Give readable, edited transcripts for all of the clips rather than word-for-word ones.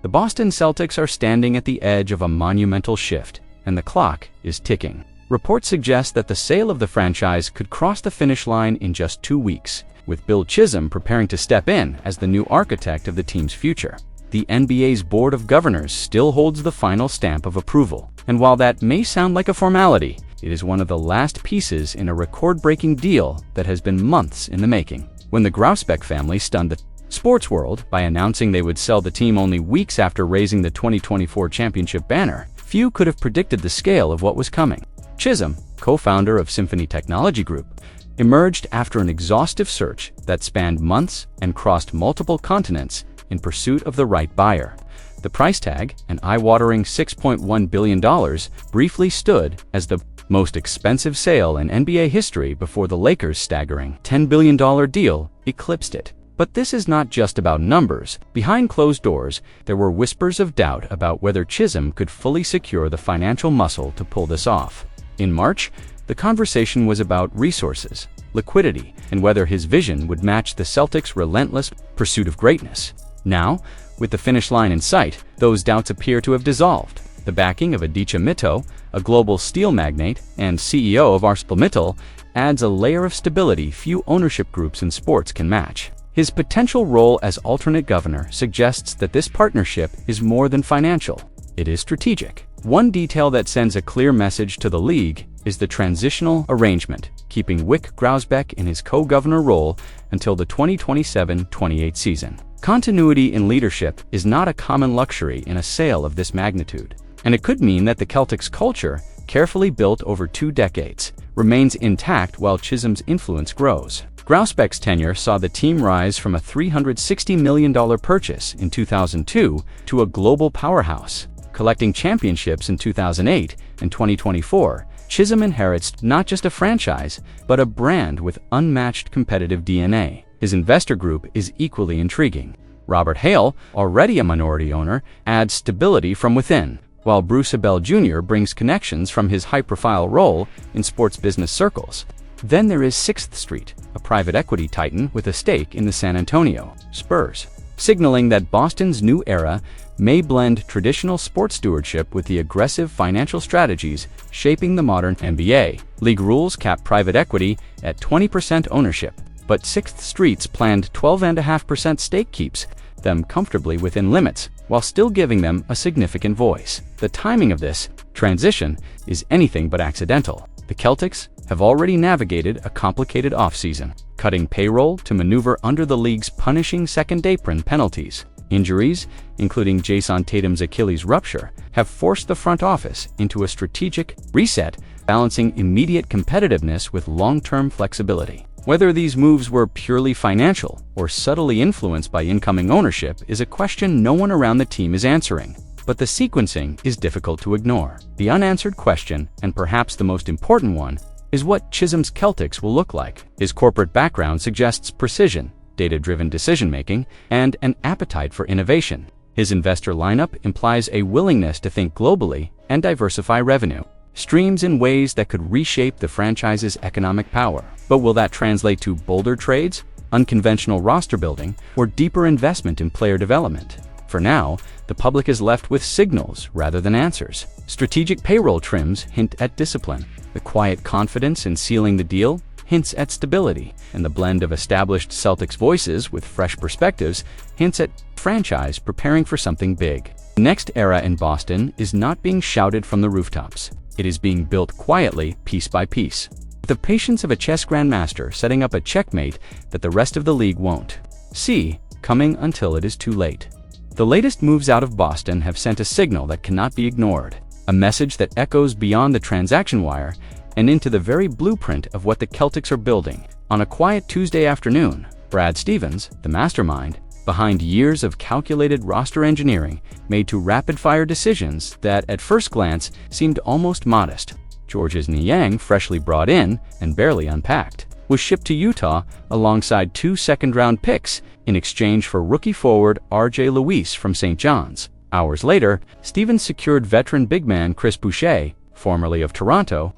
The Boston Celtics are standing at the edge of a monumental shift, and the clock is ticking. Reports suggest that the sale of the franchise could cross the finish line in just 2 weeks, with Bill Chisholm preparing to step in as the new architect of the team's future. The NBA's Board of Governors still holds the final stamp of approval, and while that may sound like a formality, it is one of the last pieces in a record-breaking deal that has been months in the making. When the Grosbeck family stunned the sports world by announcing they would sell the team only weeks after raising the 2024 championship banner, few could have predicted the scale of what was coming. Chisholm, co-founder of Symphony Technology Group, emerged after an exhaustive search that spanned months and crossed multiple continents in pursuit of the right buyer. The price tag, an eye-watering $6.1 billion, briefly stood as the most expensive sale in NBA history before the Lakers' staggering $10 billion deal eclipsed it. But this is not just about numbers. Behind closed doors, there were whispers of doubt about whether Chisholm could fully secure the financial muscle to pull this off. In March, the conversation was about resources, liquidity, and whether his vision would match the Celtics' relentless pursuit of greatness. Now, with the finish line in sight, those doubts appear to have dissolved. The backing of Aditya Mittal, a global steel magnate and CEO of ArcelorMittal, adds a layer of stability few ownership groups in sports can match. His potential role as alternate governor suggests that this partnership is more than financial. It is strategic. One detail that sends a clear message to the league is the transitional arrangement, keeping Wyc Grousbeck in his co-governor role until the 2027-28 season. Continuity in leadership is not a common luxury in a sale of this magnitude, and it could mean that the Celtics' culture, carefully built over 2 decades, remains intact while Chisholm's influence grows. Grousbeck's tenure saw the team rise from a $360 million purchase in 2002 to a global powerhouse. Collecting championships in 2008 and 2024, Chisholm inherits not just a franchise, but a brand with unmatched competitive DNA. His investor group is equally intriguing. Robert Hale, already a minority owner, adds stability from within, while Bruce Abel Jr. brings connections from his high-profile role in sports business circles. Then there is 6th Street, a private equity titan with a stake in the San Antonio Spurs, signaling that Boston's new era may blend traditional sports stewardship with the aggressive financial strategies shaping the modern NBA. League rules cap private equity at 20% ownership, but 6th Street's planned 12.5% stake keeps them comfortably within limits, while still giving them a significant voice. The timing of this transition is anything but accidental. The Celtics have already navigated a complicated offseason, cutting payroll to maneuver under the league's punishing second-apron penalties. Injuries, including Jason Tatum's Achilles rupture, have forced the front office into a strategic reset, balancing immediate competitiveness with long-term flexibility. Whether these moves were purely financial or subtly influenced by incoming ownership is a question no one around the team is answering. But the sequencing is difficult to ignore. The unanswered question, and perhaps the most important one, is what Chisholm's Celtics will look like. His corporate background suggests precision, data-driven decision-making, and an appetite for innovation. His investor lineup implies a willingness to think globally and diversify revenue streams in ways that could reshape the franchise's economic power. But will that translate to bolder trades, unconventional roster building, or deeper investment in player development? For now, the public is left with signals rather than answers. Strategic payroll trims hint at discipline. The quiet confidence in sealing the deal hints at stability, and the blend of established Celtics voices with fresh perspectives hints at franchise preparing for something big. The next era in Boston is not being shouted from the rooftops. It is being built quietly, piece by piece, with the patience of a chess grandmaster setting up a checkmate that the rest of the league won't see coming until it is too late. The latest moves out of Boston have sent a signal that cannot be ignored, a message that echoes beyond the transaction wire and into the very blueprint of what the Celtics are building. On a quiet Tuesday afternoon, Brad Stevens, the mastermind behind years of calculated roster engineering, made 2 rapid-fire decisions that at first glance seemed almost modest. Georges Niang, freshly brought in and barely unpacked, was shipped to Utah alongside 2 second-round picks in exchange for rookie forward R.J. Lewis from St. John's. Hours later, Stevens secured veteran big man Chris Boucher, formerly of Toronto,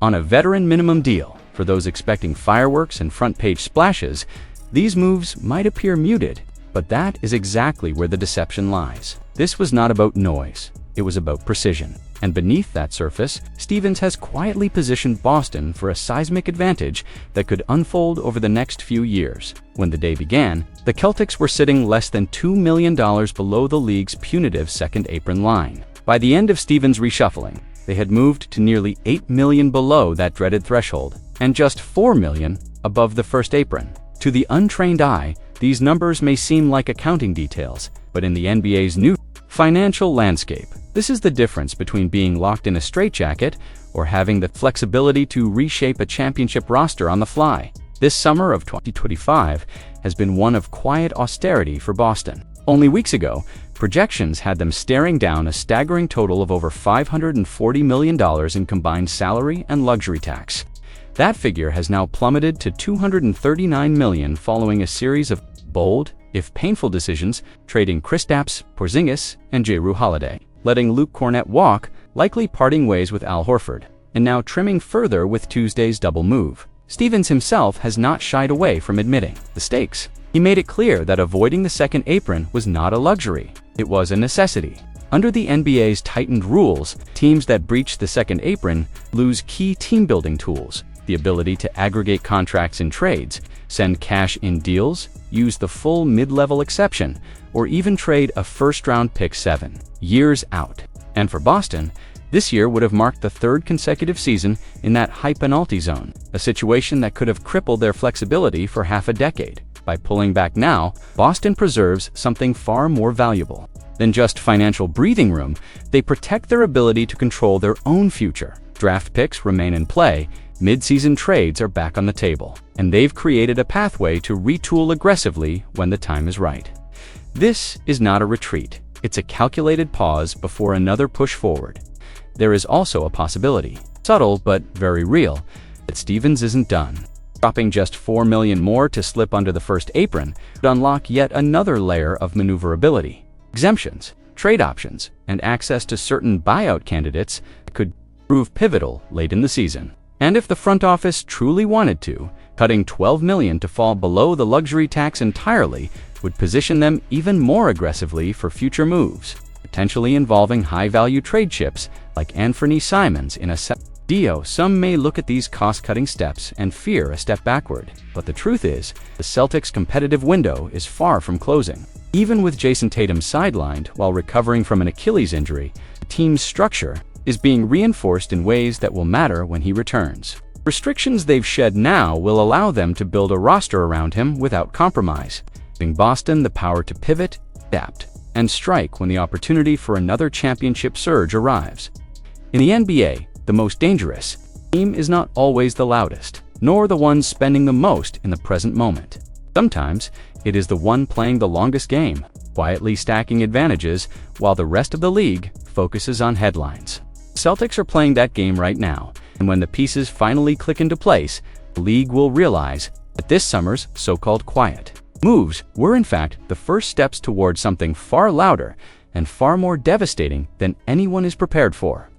on a veteran minimum deal. For those expecting fireworks and front-page splashes, these moves might appear muted, But that is exactly where the deception lies. This was not about noise, it was about precision. And beneath that surface, Stevens has quietly positioned Boston for a seismic advantage that could unfold over the next few years. When the day began, the Celtics were sitting less than $2 million below the league's punitive second-apron line. By the end of Stevens' reshuffling, they had moved to nearly $8 million below that dreaded threshold, and just $4 million above the first apron. To the untrained eye, these numbers may seem like accounting details, but in the NBA's new financial landscape, this is the difference between being locked in a straitjacket or having the flexibility to reshape a championship roster on the fly. This summer of 2025 has been one of quiet austerity for Boston. Only weeks ago, projections had them staring down a staggering total of over $540 million in combined salary and luxury tax. That figure has now plummeted to $239 million following a series of bold, if painful decisions, trading Kristaps Porzingis and Jrue Holiday, letting Luke Kornet walk, likely parting ways with Al Horford, and now trimming further with Tuesday's double move. Stevens himself has not shied away from admitting the stakes. He made it clear that avoiding the second apron was not a luxury, it was a necessity. Under the NBA's tightened rules, teams that breach the second apron lose key team-building tools, the ability to aggregate contracts in trades, send cash in deals, use the full mid-level exception, or even trade a first-round pick 7 years out. And for Boston, this year would have marked the third consecutive season in that high penalty zone, a situation that could have crippled their flexibility for half a decade. By pulling back now, Boston preserves something far more valuable than just financial breathing room. They protect their ability to control their own future. Draft picks remain in play, mid-season trades are back on the table, and they've created a pathway to retool aggressively when the time is right. This is not a retreat, it's a calculated pause before another push forward. There is also a possibility, subtle but very real, that Stevens isn't done. Dropping just $4 million more to slip under the first apron would unlock yet another layer of maneuverability. Exemptions, trade options, and access to certain buyout candidates could prove pivotal late in the season. And if the front office truly wanted to, cutting $12 million to fall below the luxury tax entirely would position them even more aggressively for future moves, potentially involving high-value trade chips like Anthony Simons in a deal. Some may look at these cost-cutting steps and fear a step backward, but the truth is, the Celtics' competitive window is far from closing. Even with Jason Tatum sidelined while recovering from an Achilles injury, the team's structure is being reinforced in ways that will matter when he returns. Restrictions they've shed now will allow them to build a roster around him without compromise, giving Boston the power to pivot, adapt, and strike when the opportunity for another championship surge arrives. In the NBA, the most dangerous team is not always the loudest, nor the one spending the most in the present moment. Sometimes, it is the one playing the longest game, quietly stacking advantages while the rest of the league focuses on headlines. Celtics are playing that game right now, and when the pieces finally click into place, the league will realize that this summer's so-called quiet moves were in fact the first steps towards something far louder and far more devastating than anyone is prepared for.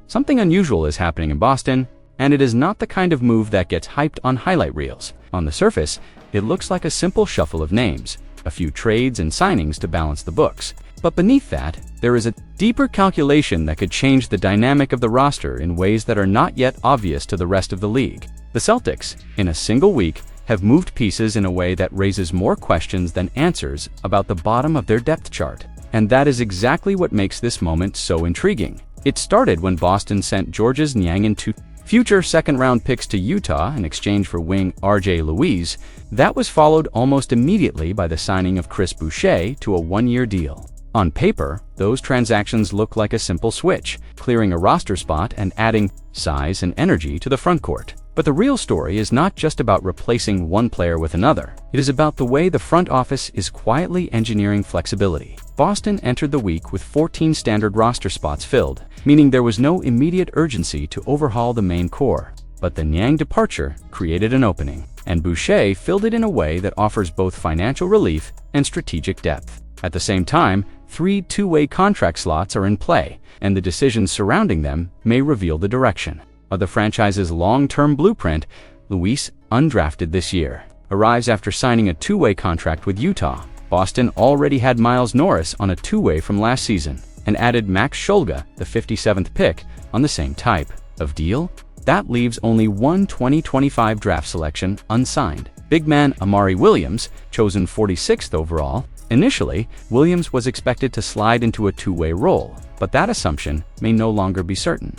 Something unusual is happening in Boston, and it is not the kind of move that gets hyped on highlight reels. On the surface, it looks like a simple shuffle of names, a few trades and signings to balance the books. But beneath that, there is a deeper calculation that could change the dynamic of the roster in ways that are not yet obvious to the rest of the league. The Celtics, in a single week, have moved pieces in a way that raises more questions than answers about the bottom of their depth chart. And that is exactly what makes this moment so intriguing. It started when Boston sent Georges Niang and 2 future second-round picks to Utah in exchange for wing R.J. Louise. That was followed almost immediately by the signing of Chris Boucher to a one-year deal. On paper, those transactions look like a simple switch, clearing a roster spot and adding size and energy to the frontcourt. But the real story is not just about replacing one player with another. It is about the way the front office is quietly engineering flexibility. Boston entered the week with 14 standard roster spots filled, meaning there was no immediate urgency to overhaul the main core. But the Niang departure created an opening, and Boucher filled it in a way that offers both financial relief and strategic depth. At the same time, 3 two-way contract slots are in play, and the decisions surrounding them may reveal the direction of the franchise's long-term blueprint. Louise, undrafted this year, arrives after signing a two-way contract with Utah. Boston already had Miles Norris on a two-way from last season and added Max Schulga, the 57th pick, on the same type of deal. That leaves only one 2025 draft selection unsigned. Big man Amari Williams, chosen 46th overall. Initially, Williams was expected to slide into a two-way role, but that assumption may no longer be certain.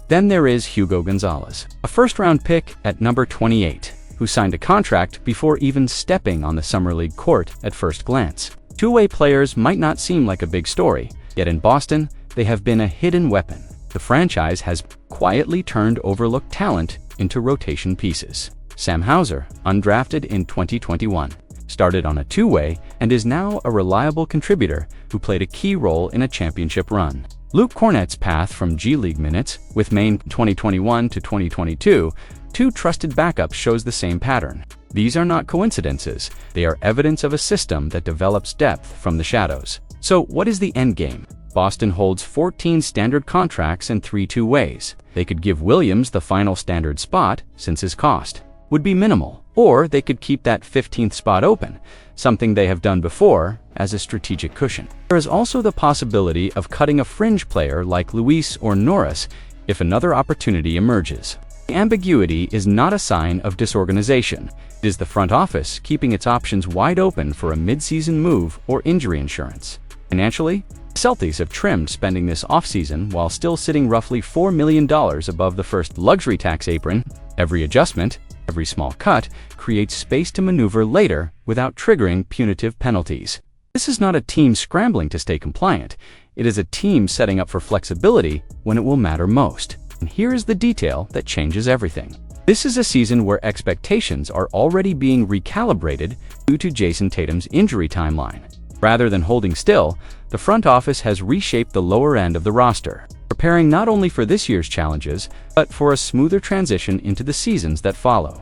Then there is Hugo Gonzalez, a first-round pick at number 28, who signed a contract before even stepping on the Summer League court at first glance. Two-way players might not seem like a big story, yet in Boston, they have been a hidden weapon. The franchise has quietly turned overlooked talent into rotation pieces. Sam Hauser, undrafted in 2021, started on a two-way and is now a reliable contributor who played a key role in a championship run. Luke Cornett's path from G League minutes, with Maine 2021 to 2022, two trusted backups shows the same pattern. These are not coincidences, they are evidence of a system that develops depth from the shadows. So what is the end game? Boston holds 14 standard contracts and 3 two-ways. They could give Williams the final standard spot, since his cost would be minimal, or they could keep that 15th spot open, something they have done before, as a strategic cushion. There is also the possibility of cutting a fringe player like Luis or Norris if another opportunity emerges. The ambiguity is not a sign of disorganization. It is the front office keeping its options wide open for a mid-season move or injury insurance. Financially, the Celtics have trimmed spending this offseason while still sitting roughly $4 million above the first luxury tax apron. Every adjustment, every small cut, creates space to maneuver later without triggering punitive penalties. This is not a team scrambling to stay compliant. It is a team setting up for flexibility when it will matter most. And here is the detail that changes everything. This is a season where expectations are already being recalibrated due to Jason Tatum's injury timeline. Rather than holding still, the front office has reshaped the lower end of the roster, preparing not only for this year's challenges, but for a smoother transition into the seasons that follow.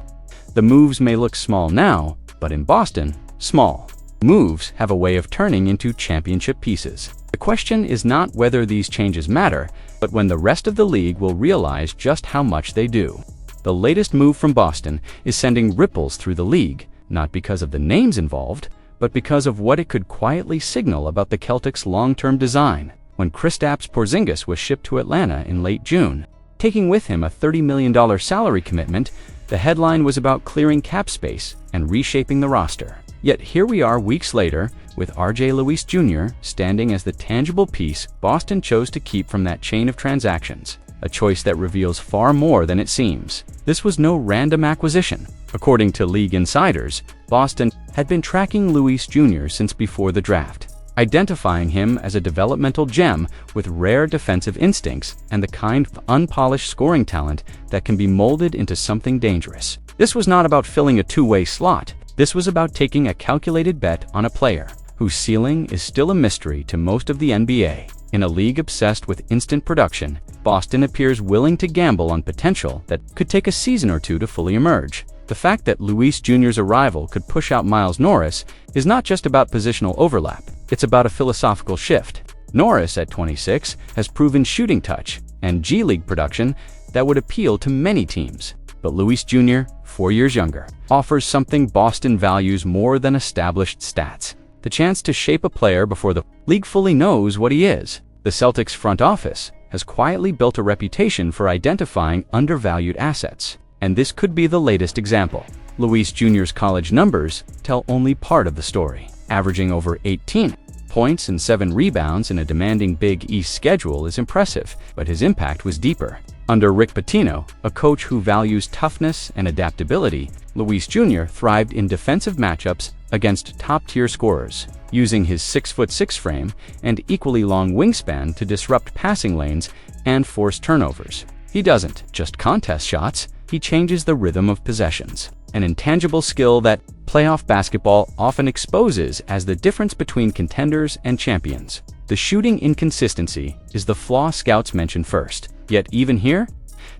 The moves may look small now, but in Boston, small moves have a way of turning into championship pieces. The question is not whether these changes matter, but when the rest of the league will realize just how much they do. The latest move from Boston is sending ripples through the league, not because of the names involved, but because of what it could quietly signal about the Celtics' long-term design. When Kristaps Porzingis was shipped to Atlanta in late June, taking with him a $30 million salary commitment, the headline was about clearing cap space and reshaping the roster. Yet here we are weeks later, with RJ Luis Jr. standing as the tangible piece Boston chose to keep from that chain of transactions, a choice that reveals far more than it seems. This was no random acquisition. According to league insiders, Boston had been tracking Luis Jr. since before the draft, identifying him as a developmental gem with rare defensive instincts and the kind of unpolished scoring talent that can be molded into something dangerous. This was not about filling a two-way slot. This was about taking a calculated bet on a player whose ceiling is still a mystery to most of the NBA. In a league obsessed with instant production, Boston appears willing to gamble on potential that could take a season or two to fully emerge. The fact that Luis Jr.'s arrival could push out Miles Norris is not just about positional overlap, it's about a philosophical shift. Norris, at 26, has proven shooting touch and G League production that would appeal to many teams. But Luis Jr., 4 years younger, offers something Boston values more than established stats: the chance to shape a player before the league fully knows what he is. The Celtics front office has quietly built a reputation for identifying undervalued assets, and this could be the latest example. Luis Jr.'s college numbers tell only part of the story. Averaging over 18 points and 7 rebounds in a demanding Big East schedule is impressive, but his impact was deeper. Under Rick Pitino, a coach who values toughness and adaptability, Luis Jr. thrived in defensive matchups against top-tier scorers, using his 6'6" frame and equally long wingspan to disrupt passing lanes and force turnovers. He doesn't just contest shots, he changes the rhythm of possessions, an intangible skill that playoff basketball often exposes as the difference between contenders and champions. The shooting inconsistency is the flaw scouts mention first. Yet even here,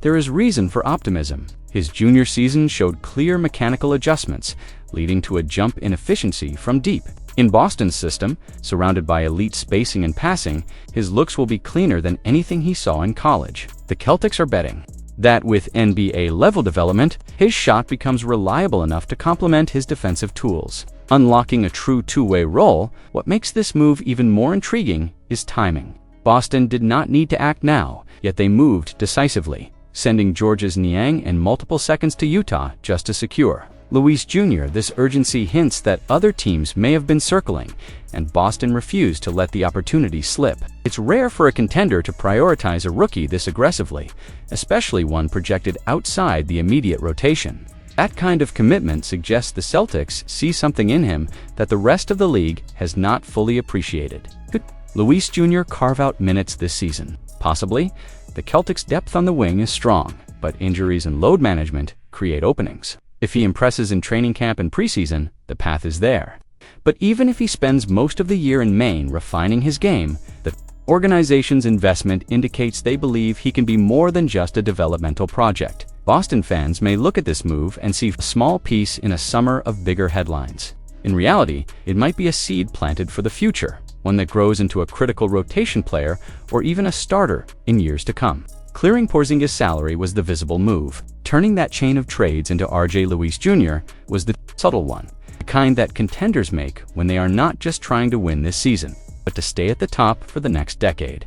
there is reason for optimism. His junior season showed clear mechanical adjustments, leading to a jump in efficiency from deep. In Boston's system, surrounded by elite spacing and passing, his looks will be cleaner than anything he saw in college. The Celtics are betting that with NBA-level development, his shot becomes reliable enough to complement his defensive tools. Unlocking a true two-way role, what makes this move even more intriguing is timing. Boston did not need to act now, yet they moved decisively, sending Georges Niang and multiple seconds to Utah just to secure Luis Jr. This urgency hints that other teams may have been circling, and Boston refused to let the opportunity slip. It's rare for a contender to prioritize a rookie this aggressively, especially one projected outside the immediate rotation. That kind of commitment suggests the Celtics see something in him that the rest of the league has not fully appreciated. Could Luis Jr. carve out minutes this season? Possibly. The Celtics' depth on the wing is strong, but injuries and load management create openings. If he impresses in training camp and preseason, the path is there. But even if he spends most of the year in Maine refining his game, the organization's investment indicates they believe he can be more than just a developmental project. Boston fans may look at this move and see a small piece in a summer of bigger headlines. In reality, it might be a seed planted for the future, one that grows into a critical rotation player or even a starter in years to come. Clearing Porzingis' salary was the visible move. Turning that chain of trades into RJ Luis Jr. was the subtle one, the kind that contenders make when they are not just trying to win this season, but to stay at the top for the next decade.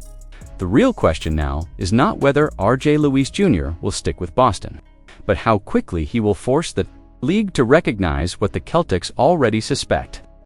The real question now is not whether RJ Luis Jr. will stick with Boston, but how quickly he will force the league to recognize what the Celtics already suspect.